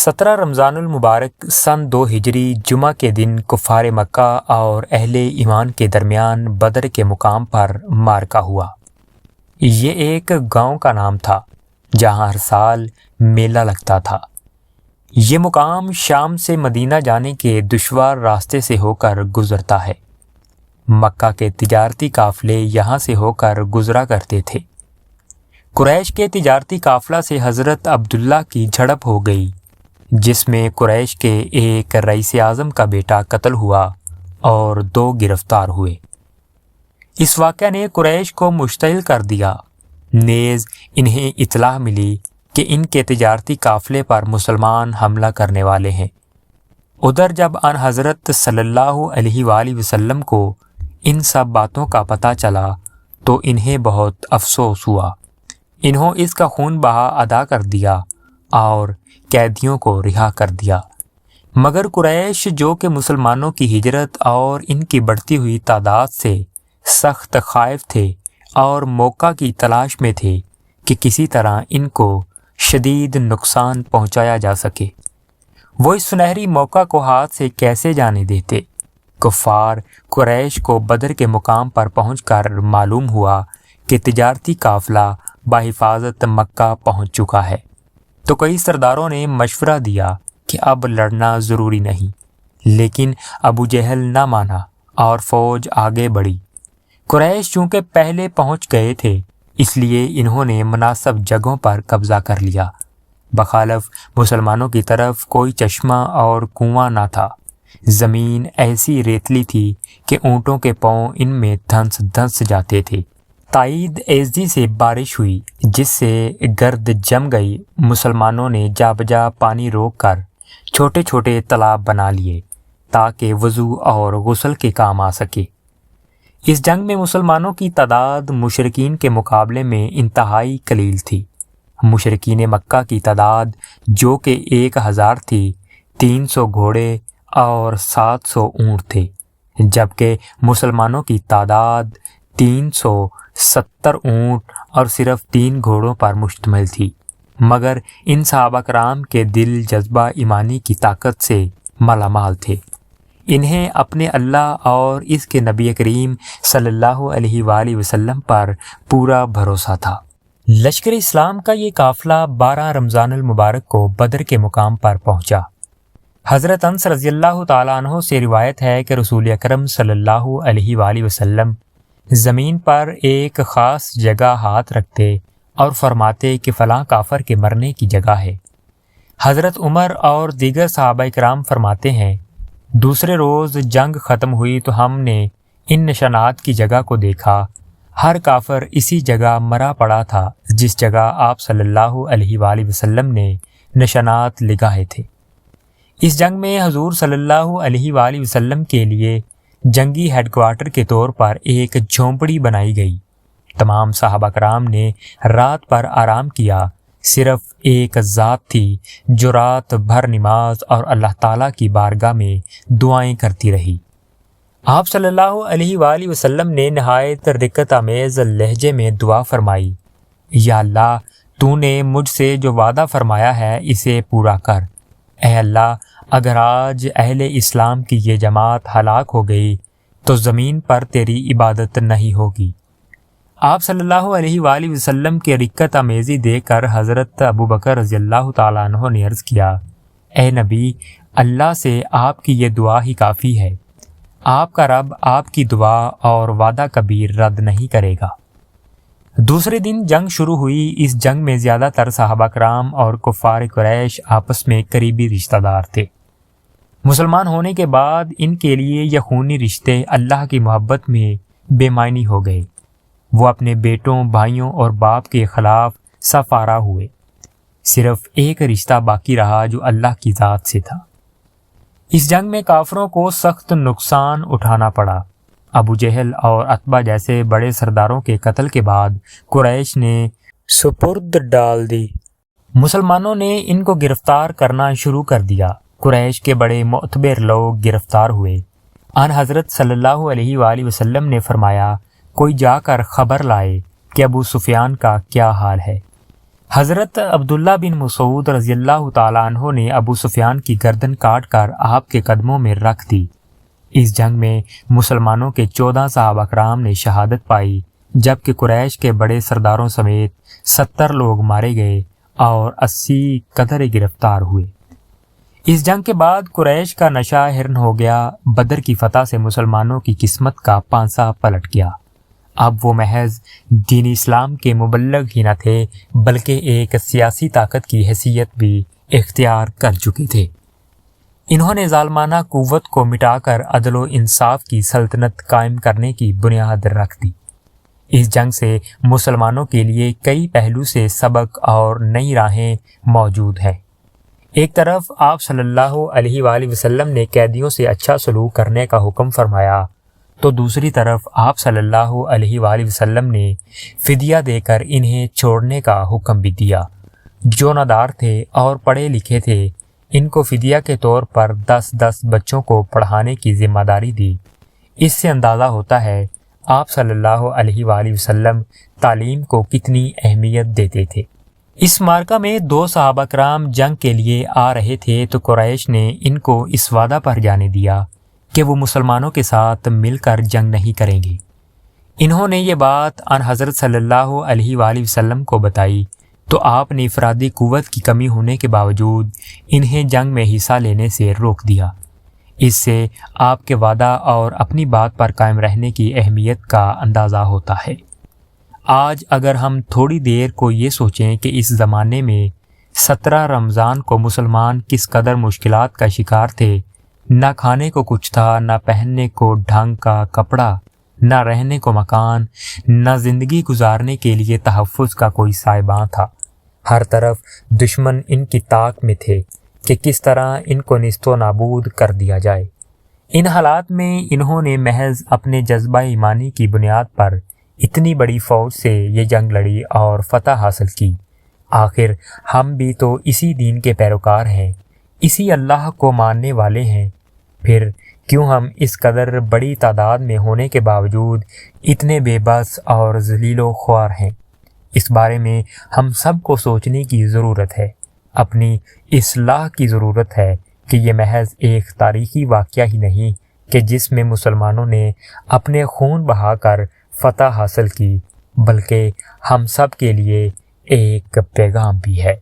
17 رمضان المبارک سن 2 ہجری جمعہ کے دن کفار مکہ اور اہل ایمان کے درمیان بدر کے مقام پر معرکہ ہوا۔ یہ ایک گاؤں کا نام تھا جہاں ہر سال میلہ لگتا تھا۔ یہ مقام شام سے مدینہ جانے کے دشوار راستے سے ہو کر گزرتا ہے۔ مکہ کے تجارتی قافلے یہاں سے ہو کر گزرا کرتے تھے۔ قریش کے تجارتی قافلہ سے حضرت عبداللہ کی جھڑپ ہو گئی، جس میں قریش کے ایک رئیس اعظم کا بیٹا قتل ہوا اور 2 گرفتار ہوئے۔ اس واقعہ نے قریش کو مشتعل کر دیا، نیز انہیں اطلاع ملی کہ ان کے تجارتی قافلے پر مسلمان حملہ کرنے والے ہیں۔ ادھر جب ان حضرت صلی اللہ علیہ وآلہ وسلم کو ان سب باتوں کا پتہ چلا تو انہیں بہت افسوس ہوا۔ انہوں اس کا خون بہا ادا کر دیا اور قیدیوں کو رہا کر دیا، مگر قریش جو کہ مسلمانوں کی ہجرت اور ان کی بڑھتی ہوئی تعداد سے سخت خائف تھے اور موقع کی تلاش میں تھے کہ کسی طرح ان کو شدید نقصان پہنچایا جا سکے، وہ اس سنہری موقع کو ہاتھ سے کیسے جانے دیتے۔ کفار قریش کو بدر کے مقام پر پہنچ کر معلوم ہوا کہ تجارتی قافلہ بحفاظت مکہ پہنچ چکا ہے، تو کئی سرداروں نے مشورہ دیا کہ اب لڑنا ضروری نہیں، لیکن ابو جہل نہ مانا اور فوج آگے بڑھی۔ قریش چونکہ پہلے پہنچ گئے تھے، اس لیے انہوں نے مناسب جگہوں پر قبضہ کر لیا۔ بخلاف مسلمانوں کی طرف کوئی چشمہ اور کنواں نہ تھا، زمین ایسی ریتلی تھی کہ اونٹوں کے پاؤں ان میں دھنس دھنس جاتے تھے۔ تائید ایزدی سے بارش ہوئی جس سے گرد جم گئی۔ مسلمانوں نے جا بجا پانی روک کر چھوٹے چھوٹے تالاب بنا لیے تاکہ وضو اور غسل کے کام آ سکے۔ اس جنگ میں مسلمانوں کی تعداد مشرکین کے مقابلے میں انتہائی قلیل تھی۔ مشرکین مکہ کی تعداد جو کہ 1000 تھی، 300 گھوڑے اور 700 اونٹ تھے، جبکہ مسلمانوں کی تعداد 370 اونٹ اور صرف 3 گھوڑوں پر مشتمل تھی، مگر ان صحابہ کرام کے دل جذبہ ایمانی کی طاقت سے مالا مال تھے۔ انہیں اپنے اللہ اور اس کے نبی کریم صلی اللہ علیہ وآلہ وسلم پر پورا بھروسہ تھا۔ لشکر اسلام کا یہ قافلہ 12 رمضان المبارک کو بدر کے مقام پر پہنچا۔ حضرت انس رضی اللہ تعالیٰ عنہ سے روایت ہے کہ رسول اکرم صلی اللہ علیہ وآلہ وسلم زمین پر ایک خاص جگہ ہاتھ رکھتے اور فرماتے کہ فلاں کافر کے مرنے کی جگہ ہے۔ حضرت عمر اور دیگر صحابہ کرام فرماتے ہیں، دوسرے روز جنگ ختم ہوئی تو ہم نے ان نشانات کی جگہ کو دیکھا، ہر کافر اسی جگہ مرا پڑا تھا جس جگہ آپ صلی اللہ علیہ وآلہ وسلم نے نشانات لگائے تھے۔ اس جنگ میں حضور صلی اللہ علیہ وآلہ وسلم کے لیے جنگی ہیڈ کوارٹر کے طور پر ایک جھونپڑی بنائی گئی۔ تمام صحابہ کرام نے رات پر آرام کیا، صرف ایک ذات تھی جو رات بھر نماز اور اللہ تعالیٰ کی بارگاہ میں دعائیں کرتی رہی۔ آپ صلی اللہ علیہ وآلہ وسلم نے نہایت رقت آمیز لہجے میں دعا فرمائی، یا اللہ، تو نے مجھ سے جو وعدہ فرمایا ہے اسے پورا کر۔ اے اللہ، اگر آج اہل اسلام کی یہ جماعت ہلاک ہو گئی تو زمین پر تیری عبادت نہیں ہوگی۔ آپ صلی اللہ علیہ وآلہ وسلم کی رقت آمیزی دیکھ کر حضرت ابو بکر رضی اللہ تعالیٰ عنہ نے عرض کیا، اے نبی، اللہ سے آپ کی یہ دعا ہی کافی ہے، آپ کا رب آپ کی دعا اور وعدہ کبھی رد نہیں کرے گا۔ دوسرے دن جنگ شروع ہوئی۔ اس جنگ میں زیادہ تر صحابہ کرام اور کفار قریش آپس میں قریبی رشتہ دار تھے۔ مسلمان ہونے کے بعد ان کے لیے یہ خونی رشتے اللہ کی محبت میں بے معنی ہو گئے۔ وہ اپنے بیٹوں، بھائیوں اور باپ کے خلاف صف آرا ہوئے۔ صرف ایک رشتہ باقی رہا جو اللہ کی ذات سے تھا۔ اس جنگ میں کافروں کو سخت نقصان اٹھانا پڑا۔ ابو جہل اور عتبہ جیسے بڑے سرداروں کے قتل کے بعد قریش نے سپرد ڈال دی۔ مسلمانوں نے ان کو گرفتار کرنا شروع کر دیا۔ قریش کے بڑے معتبر لوگ گرفتار ہوئے۔ ان حضرت صلی اللہ علیہ وآلہ وسلم نے فرمایا، کوئی جا کر خبر لائے کہ ابو سفیان کا کیا حال ہے۔ حضرت عبداللہ بن مسعود رضی اللہ تعالیٰ عنہ نے ابو سفیان کی گردن کاٹ کر آپ کے قدموں میں رکھ دی۔ اس جنگ میں مسلمانوں کے 14 صحابہ کرام نے شہادت پائی، جبکہ قریش کے بڑے سرداروں سمیت 70 لوگ مارے گئے اور 80 قتل گرفتار ہوئے۔ اس جنگ کے بعد قریش کا نشہ ہرن ہو گیا۔ بدر کی فتح سے مسلمانوں کی قسمت کا پانسا پلٹ گیا۔ اب وہ محض دین اسلام کے مبلغ ہی نہ تھے، بلکہ ایک سیاسی طاقت کی حیثیت بھی اختیار کر چکے تھے۔ انہوں نے ظالمانہ قوت کو مٹا کر عدل و انصاف کی سلطنت قائم کرنے کی بنیاد رکھ دی۔ اس جنگ سے مسلمانوں کے لیے کئی پہلو سے سبق اور نئی راہیں موجود ہیں۔ ایک طرف آپ صلی اللہ علیہ وآلہ وسلم نے قیدیوں سے اچھا سلوک کرنے کا حکم فرمایا، تو دوسری طرف آپ صلی اللہ علیہ وآلہ وسلم نے فدیہ دے کر انہیں چھوڑنے کا حکم بھی دیا۔ جو نادار تھے اور پڑھے لکھے تھے، ان کو فدیہ کے طور پر 10 بچوں کو پڑھانے کی ذمہ داری دی۔ اس سے اندازہ ہوتا ہے آپ صلی اللہ علیہ وآلہ وسلم تعلیم کو کتنی اہمیت دیتے تھے۔ اس معرکہ میں 2 صحابہ کرام جنگ کے لیے آ رہے تھے تو قریش نے ان کو اس وعدہ پر جانے دیا کہ وہ مسلمانوں کے ساتھ مل کر جنگ نہیں کریں گے۔ انہوں نے یہ بات ان حضرت صلی اللہ علیہ وآلہ وسلم کو بتائی تو آپ نے افرادی قوت کی کمی ہونے کے باوجود انہیں جنگ میں حصہ لینے سے روک دیا۔ اس سے آپ کے وعدہ اور اپنی بات پر قائم رہنے کی اہمیت کا اندازہ ہوتا ہے۔ آج اگر ہم تھوڑی دیر کو یہ سوچیں کہ اس زمانے میں 17 رمضان کو مسلمان کس قدر مشکلات کا شکار تھے، نہ کھانے کو کچھ تھا، نہ پہننے کو ڈھنگ کا کپڑا، نہ رہنے کو مکان، نہ زندگی گزارنے کے لیے تحفظ کا کوئی سائبان تھا۔ ہر طرف دشمن ان کی طاق میں تھے کہ کس طرح ان کو نیست و نابود کر دیا جائے۔ ان حالات میں انہوں نے محض اپنے جذبہ ایمانی کی بنیاد پر اتنی بڑی فوج سے یہ جنگ لڑی اور فتح حاصل کی۔ آخر ہم بھی تو اسی دین کے پیروکار ہیں، اسی اللہ کو ماننے والے ہیں، پھر کیوں ہم اس قدر بڑی تعداد میں ہونے کے باوجود اتنے بے بس اور ذلیل و خوار ہیں؟ اس بارے میں ہم سب کو سوچنے کی ضرورت ہے۔ اپنی اصلاح کی ضرورت ہے کہ یہ محض ایک تاریخی واقعہ ہی نہیں کہ جس میں مسلمانوں نے اپنے خون بہا کر فتح حاصل کی، بلکہ ہم سب کے لیے ایک پیغام بھی ہے۔